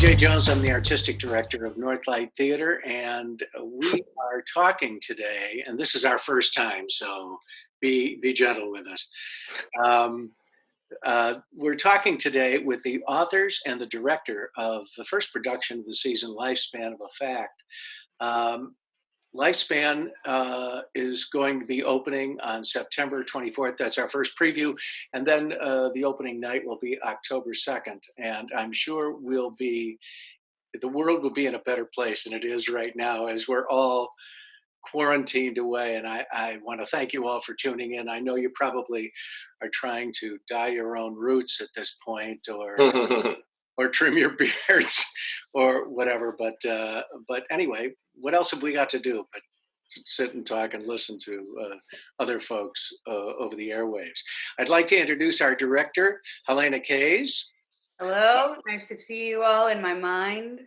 Jay Jones. I'm the artistic director of Northlight Theater, and we are talking today, and this is our first time, so be gentle with us. We're talking today with the authors and the director of the first production of the season, Lifespan of a Fact. Lifespan is going to be opening on September 24th. That's our first preview. And then the opening night will be October 2nd. And I'm sure the world will be in a better place than it is right now as we're all quarantined away. And I want to thank you all for tuning in. I know you probably are trying to dye your own roots at this point, or trim your beards or whatever. But anyway, what else have we got to do but sit and talk and listen to other folks over the airwaves? I'd like to introduce our director, Halena Kays. Hello, nice to see you all in my mind.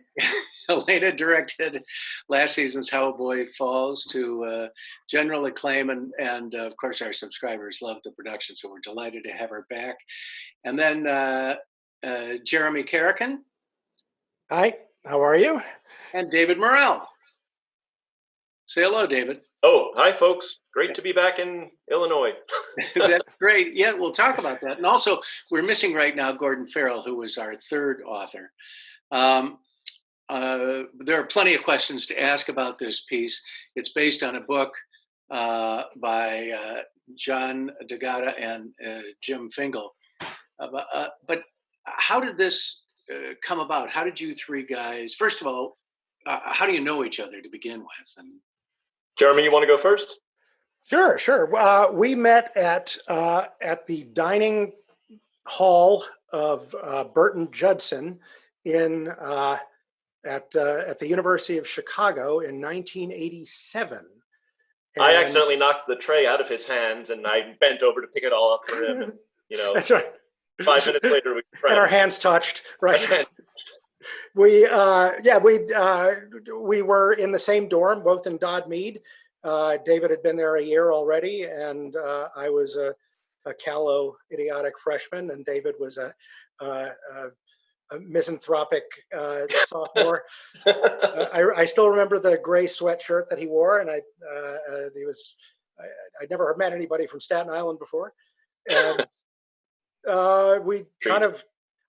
Halena directed last season's Hellboy Falls to general acclaim, and of course our subscribers love the production, so we're delighted to have her back. And then Jeremy Kareken. Hi, how are you? And David Murrell. Say hello, David. Oh, hi, folks. Great to be back in Illinois. That's great. Yeah, we'll talk about that. And also, we're missing right now Gordon Farrell, who was our third author. There are plenty of questions to ask about this piece. It's based on a book by John D'Agata and Jim Fingal. But how did this come about? How did you three guys, first of all, how do you know each other to begin with? And Jeremy, you want to go first? Sure. We met at the dining hall of Burton Judson at the University of Chicago in 1987. I accidentally knocked the tray out of his hands, and I bent over to pick it all up for him. That's right. 5 minutes later, we were friends. And our hands touched, right? We were in the same dorm, both in Dodd Mead. David had been there a year already, and I was a callow, idiotic freshman, and David was a misanthropic sophomore. I still remember the gray sweatshirt that he wore, and I'd never met anybody from Staten Island before. And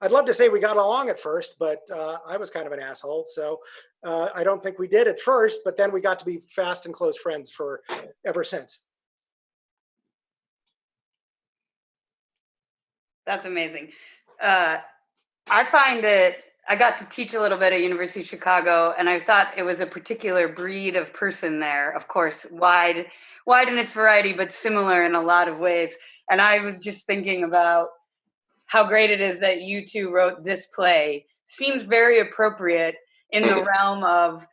I'd love to say we got along at first, but I was kind of an asshole. So I don't think we did at first, but then we got to be fast and close friends for ever since. That's amazing. I find that I got to teach a little bit at University of Chicago, and I thought it was a particular breed of person there. Of course, wide in its variety, but similar in a lot of ways. And I was just thinking about how great it is that you two wrote this play. Seems very appropriate in the realm of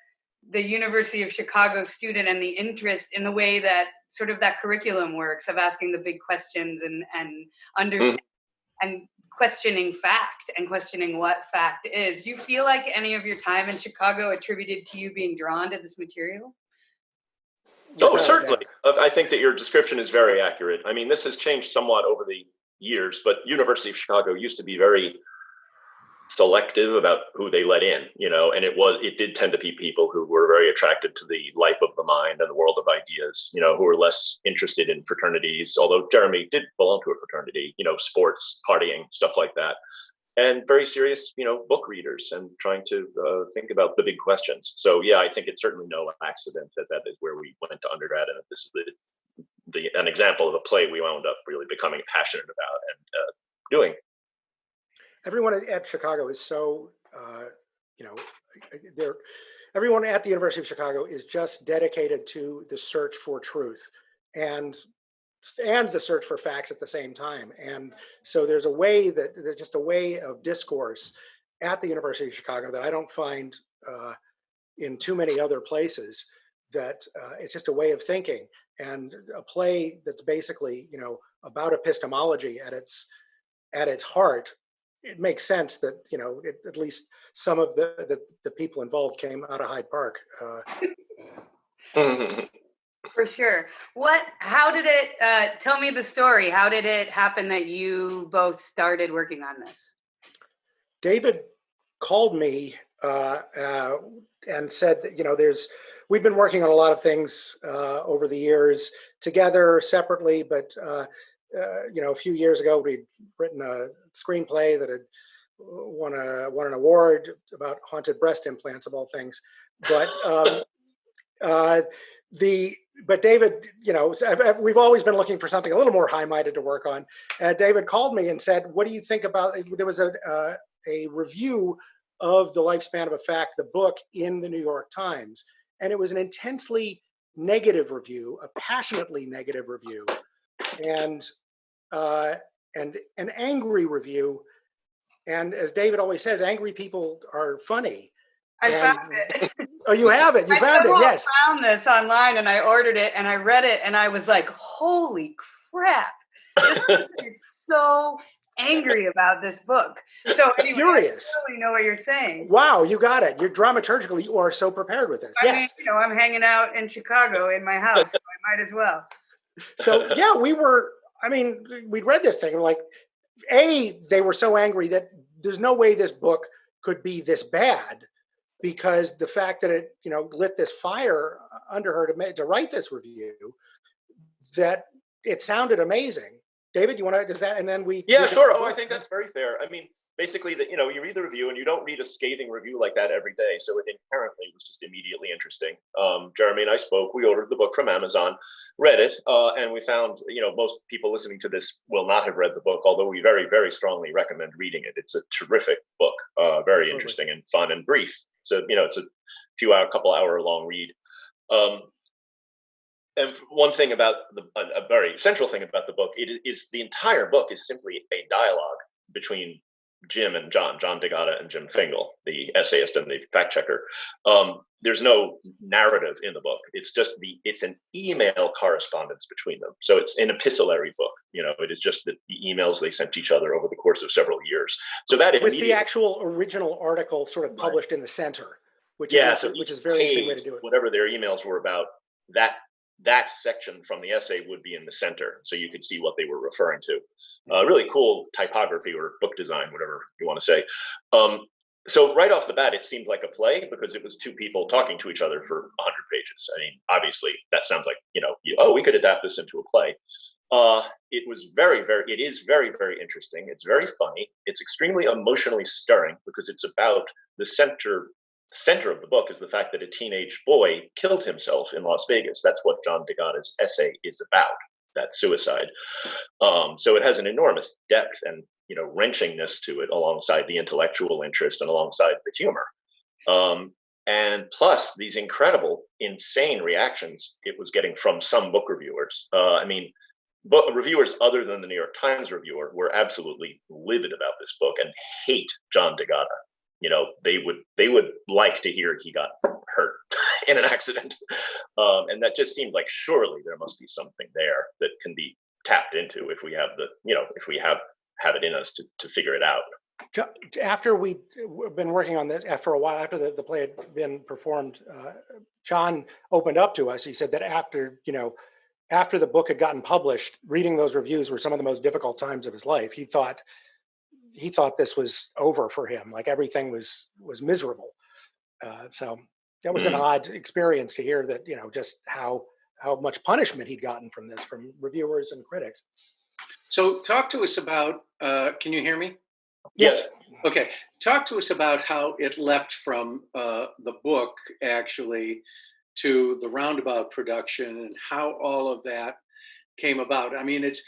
the University of Chicago student and the interest in the way that sort of that curriculum works, of asking the big questions and questioning fact and questioning what fact is. Do you feel like any of your time in Chicago attributed to you being drawn to this material? Oh, certainly. I think that your description is very accurate. I mean, this has changed somewhat over the years, but University of Chicago used to be very selective about who they let in, and it did tend to be people who were very attracted to the life of the mind and the world of ideas, who were less interested in fraternities, although Jeremy did belong to a fraternity, sports, partying, stuff like that, and very serious, book readers and trying to think about the big questions. So yeah, I think it's certainly no accident that is where we went to undergrad, and this is an example of a play we wound up really becoming passionate about and doing. Everyone at Chicago is so, everyone at the University of Chicago is just dedicated to the search for truth and the search for facts at the same time. And so there's just a way of discourse at the University of Chicago that I don't find in too many other places, that it's just a way of thinking, and a play that's basically, about epistemology at its heart. It makes sense that, at least some of the people involved came out of Hyde Park. For sure. How did it, tell me the story. How did it happen that you both started working on this? David called me and said that, we've been working on a lot of things over the years together, separately, but a few years ago we'd written a screenplay that had won an award about haunted breast implants, of all things. But but David, we've always been looking for something a little more high-minded to work on. David called me and said, "What do you think about?" There was a review of The Lifespan of a Fact, the book, in the New York Times, and it was an intensely negative review, a passionately negative review, and an angry review. And as David always says, angry people are funny. I found it. Oh, you have it. You found it. Yes. I found this online and I ordered it and I read it and I was like, holy crap. This person is so angry about this book. So anyway, Furious. I totally know what you're saying. Wow, you got it. You're dramaturgically, you are so prepared with this. I mean, I'm hanging out in Chicago in my house, so I might as well. So yeah, we'd read this thing and like, they were so angry that there's no way this book could be this bad, because the fact that it, lit this fire under her to write this review, that it sounded amazing. David, you want to, does that, and then we... Yeah, sure. Oh, I think that's very fair. I mean, basically, that you read the review and you don't read a scathing review like that every day. So it inherently was just immediately interesting. Jeremy and I spoke. We ordered the book from Amazon, read it, and we found, most people listening to this will not have read the book, although we very, very strongly recommend reading it. It's a terrific book, very Absolutely. Interesting and fun and brief. So, it's a couple hour long read. And one thing about a very central thing about the book, the entire book is simply a dialogue between Jim and John DeGatta and Jim Fingal, the essayist and the fact checker. There's no narrative in the book. It's just it's an email correspondence between them. So it's an epistolary book. It is just the emails they sent each other over the course of several years. So that with the actual original article sort of published in the center, which is very interesting way to do it. Whatever their emails were about, that section from the essay would be in the center, so you could see what they were referring to. Really cool typography or book design, whatever you want to say. So right off the bat, it seemed like a play because it was two people talking to each other for 100 pages. I mean, obviously, that sounds like, we could adapt this into a play. It is very, very interesting. It's very funny. It's extremely emotionally stirring because it's about the center of the book is the fact that a teenage boy killed himself in Las Vegas. That's what John DeGatta's essay is about, that suicide. So it has an enormous depth and wrenchingness to it, alongside the intellectual interest and alongside the humor. And plus these incredible, insane reactions it was getting from some book reviewers. Book reviewers other than the New York Times reviewer were absolutely livid about this book and hate John DeGatta. They would like to hear he got hurt in an accident. And that just seemed like surely there must be something there that can be tapped into if we have have it in us to figure it out. After we've been working on this for a while, after the play had been performed, John opened up to us. He said that after the book had gotten published, reading those reviews were some of the most difficult times of his life. He thought this was over for him, like everything was miserable. So that was an odd experience to hear that, just how much punishment he'd gotten from this, from reviewers and critics. So talk to us about, can you hear me? Yes. Okay. Talk to us about how it leapt from the book actually to the Roundabout production and how all of that came about. I mean, it's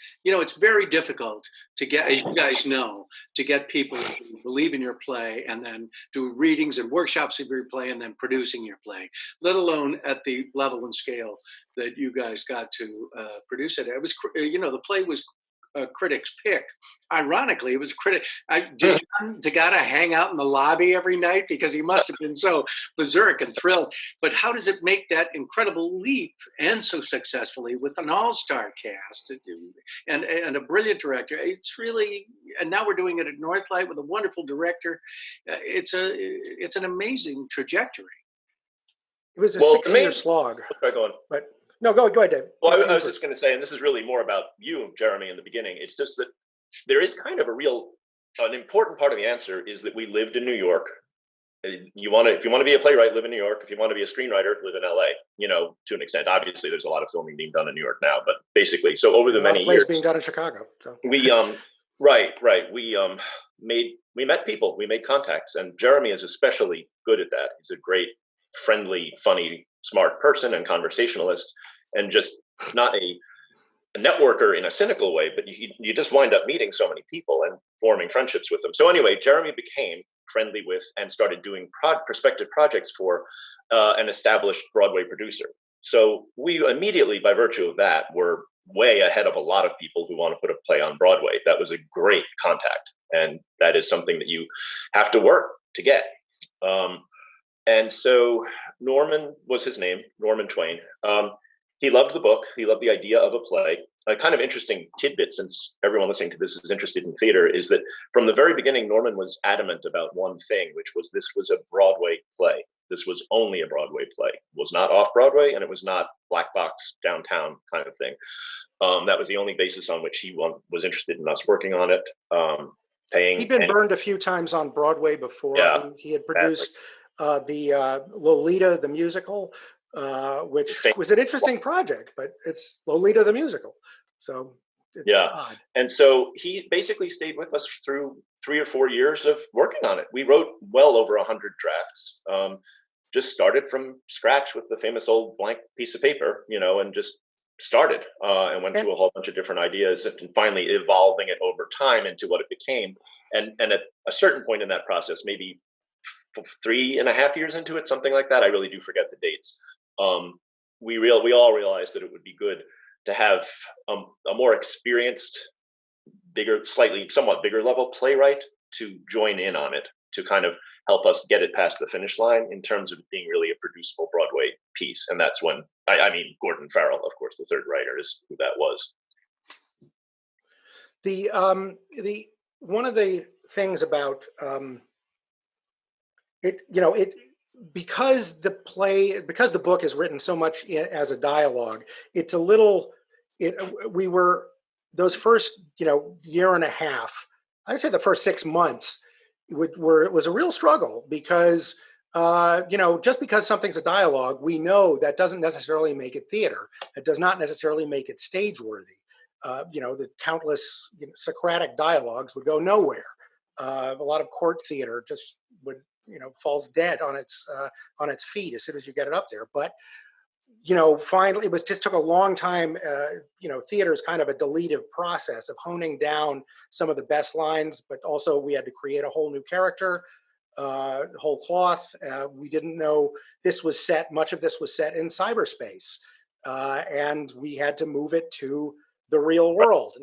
very difficult to get, as you guys know, to get people to believe in your play and then do readings and workshops of your play and then producing your play, let alone at the level and scale that you guys got to produce it. It was, the play was a critic's pick. Ironically, it was critic. Did John DeGatta hang out in the lobby every night because he must have been so berserk and thrilled? But how does it make that incredible leap and so successfully with an all-star cast and a brilliant director? It's really, and now we're doing it at Northlight with a wonderful director. It's an amazing trajectory. It was a 6-year slog. Okay, go on. But no, go ahead, Dave. Well, I was just going to say, and this is really more about you, Jeremy, in the beginning. It's just that there is kind of an important part of the answer is that we lived in New York if you want to be a playwright, live in New York. If you want to be a screenwriter, live in LA, to an extent. Obviously there's a lot of filming being done in New York now, but basically, so over the many years being done in Chicago. So we right. We met people, we made contacts, and Jeremy is especially good at that. He's a great, friendly, funny, smart person and conversationalist, and just not a networker in a cynical way, but you just wind up meeting so many people and forming friendships with them. So anyway, Jeremy became friendly with and started doing prospective projects for an established Broadway producer. So we immediately, by virtue of that, were way ahead of a lot of people who want to put a play on Broadway. That was a great contact. And that is something that you have to work to get. And so Norman was his name, Norman Twain. He loved the book. He loved the idea of a play. A kind of interesting tidbit, since everyone listening to this is interested in theater, is that from the very beginning, Norman was adamant about one thing, which was this was a Broadway play. This was only a Broadway play. It was not off-Broadway, and it was not black box downtown kind of thing. That was the only basis on which he was interested in us working on it. He'd been burned a few times on Broadway before. Yeah, he had produced the Lolita, the musical, which was an interesting project, but it's Lolita the musical. So it's odd. And so he basically stayed with us through 3 or 4 years of working on it. We wrote well over 100 drafts, just started from scratch with the famous old blank piece of paper, and just started and went through a whole bunch of different ideas and finally evolving it over time into what it became. And at a certain point in that process, maybe 3.5 years into it, something like that, I really do forget the dates. We all realized that it would be good to have a more experienced, somewhat bigger level playwright to join in on it, to kind of help us get it past the finish line in terms of being really a producible Broadway piece. And that's when, Gordon Farrell, of course, the third writer, is who that was. One of the things about because the book is written so much as a dialogue, it's a little, we were, those first, year and a half, I would say the first 6 months, it was a real struggle because, just because something's a dialogue, we know that doesn't necessarily make it theater. It does not necessarily make it stage worthy. The countless Socratic dialogues would go nowhere. A lot of court theater just would, falls dead on its feet as soon as you get it up there. But, finally, it just took a long time. Theater is kind of a deletive process of honing down some of the best lines, but also we had to create a whole new character, whole cloth. We didn't know much of this was set in cyberspace, and we had to move it to the real world.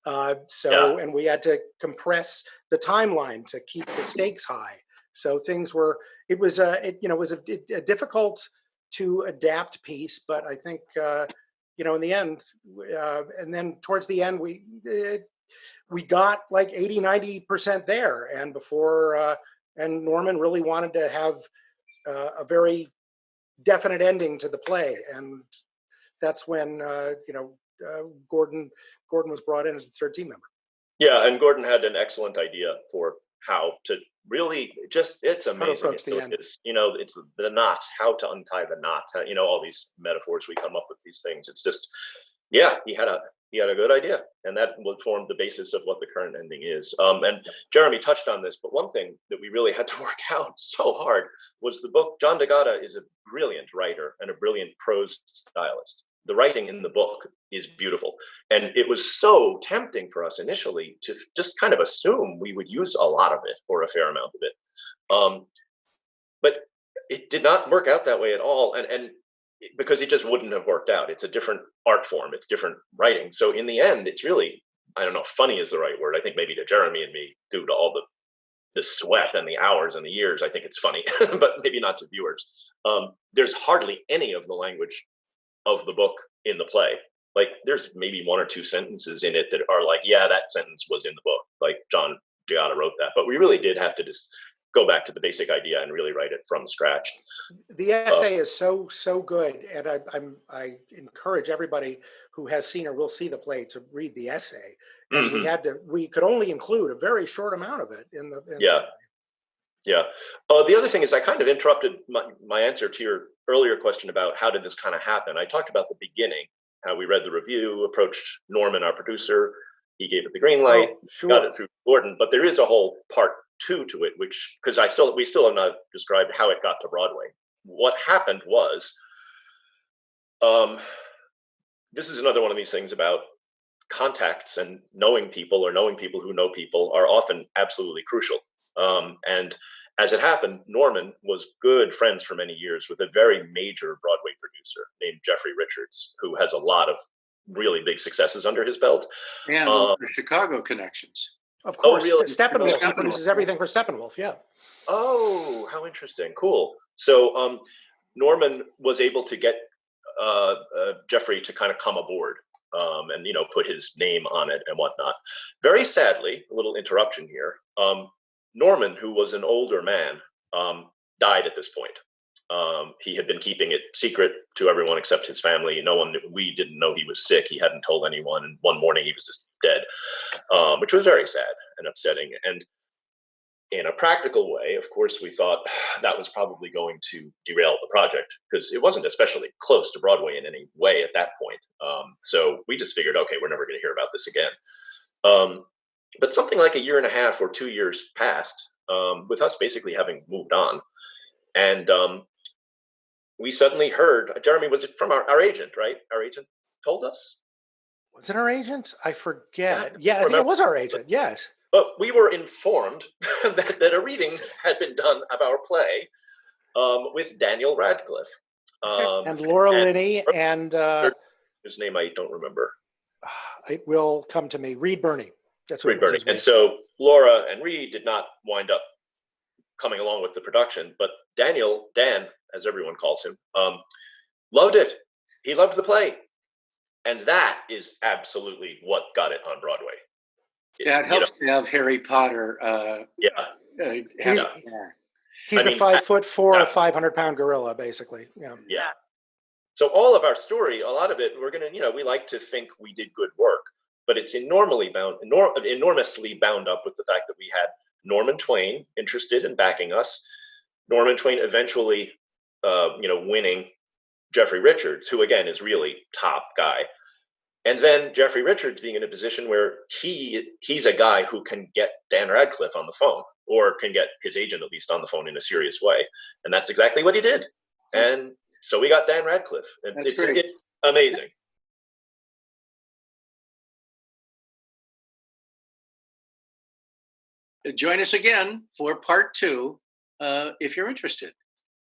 And we had to compress the timeline to keep the stakes high. So it was a difficult to adapt piece, but I think, in the end, and then towards the end, we got like 80-90% there. And and Norman really wanted to have a very definite ending to the play. And that's when, Gordon was brought in as the third team member. Yeah, and Gordon had an excellent idea for how to really it's amazing. It's the knot, how to untie the knot, all these metaphors we come up with these things. It's just, he had a good idea, and that would form the basis of what the current ending is. And Jeremy touched on this, but one thing that we really had to work out so hard was the book. John DeGatta is a brilliant writer and a brilliant prose stylist. The writing in the book is beautiful. And it was so tempting for us initially to just kind of assume we would use a lot of it or a fair amount of it. But it did not work out that way at all. And because it just wouldn't have worked out. It's a different art form. It's different writing. So in the end, it's really, I don't know, funny is the right word. I think maybe to Jeremy and me, due to all the sweat and the hours and the years, I think it's funny, but maybe not to viewers. There's hardly any of the language of the book in the play. Like there's maybe 1 or 2 sentences in it that are like, that sentence was in the book. Like John DeGatta wrote that, but we really did have to just go back to the basic idea and really write it from scratch. The essay is so good, and I encourage everybody who has seen or will see the play to read the essay. And we could only include a very short amount of it in the play. Yeah. The other thing is I kind of interrupted my answer to your earlier question about how did this kind of happen. I talked about the beginning, how we read the review, approached Norman, our producer. He gave it the green light, sure. got it through Gordon. But there is a whole part two to it, which, because we still have not described how it got to Broadway. What happened was, this is another one of these things about contacts, and knowing people or knowing people who know people are often absolutely crucial. And as it happened, Norman was good friends for many years with a very major Broadway producer named Jeffrey Richards, who has a lot of really big successes under his belt. And the Chicago connections. Of course, really? Steppenwolf. He Steppenwolf. produces everything for Steppenwolf, yeah. Oh, how interesting. Cool. So Norman was able to get Jeffrey to kind of come aboard and, put his name on it and whatnot. Very sadly, a little interruption here, Norman, who was an older man, died at this point. He had been keeping it secret to everyone except his family. We didn't know he was sick. He hadn't told anyone. And one morning he was just dead, which was very sad and upsetting. And in a practical way, of course, we thought that was probably going to derail the project because it wasn't especially close to Broadway in any way at that point. So we just figured, okay, we're never going to hear about this again. But something like 1.5 years or 2 years passed, with us basically having moved on. And we suddenly heard, Jeremy, was it from our agent, right? Our agent told us? Was it our agent? I forget. Yeah, I think it was our agent, yes. But we were informed that a reading had been done of our play with Daniel Radcliffe. And Laura Linney and... his name I don't remember. It will come to me. Reed Birney. That's what Reed Birney. And so Laura and Reed did not wind up coming along with the production, but Dan, as everyone calls him, loved it. He loved the play. And that is absolutely what got it on Broadway. Yeah, it helps to have Harry Potter. He's the 5'4" or 500-pound gorilla, basically. Yeah. So all of our story, a lot of it, we like to think we did good work, but it's enormously bound up with the fact that we had Norman Twain interested in backing us. Norman Twain eventually, winning Jeffrey Richards, who again is really top guy. And then Jeffrey Richards being in a position where he's a guy who can get Dan Radcliffe on the phone, or can get his agent at least on the phone in a serious way. And that's exactly what he did. And so we got Dan Radcliffe. It's amazing. Join us again for part 2 if you're interested.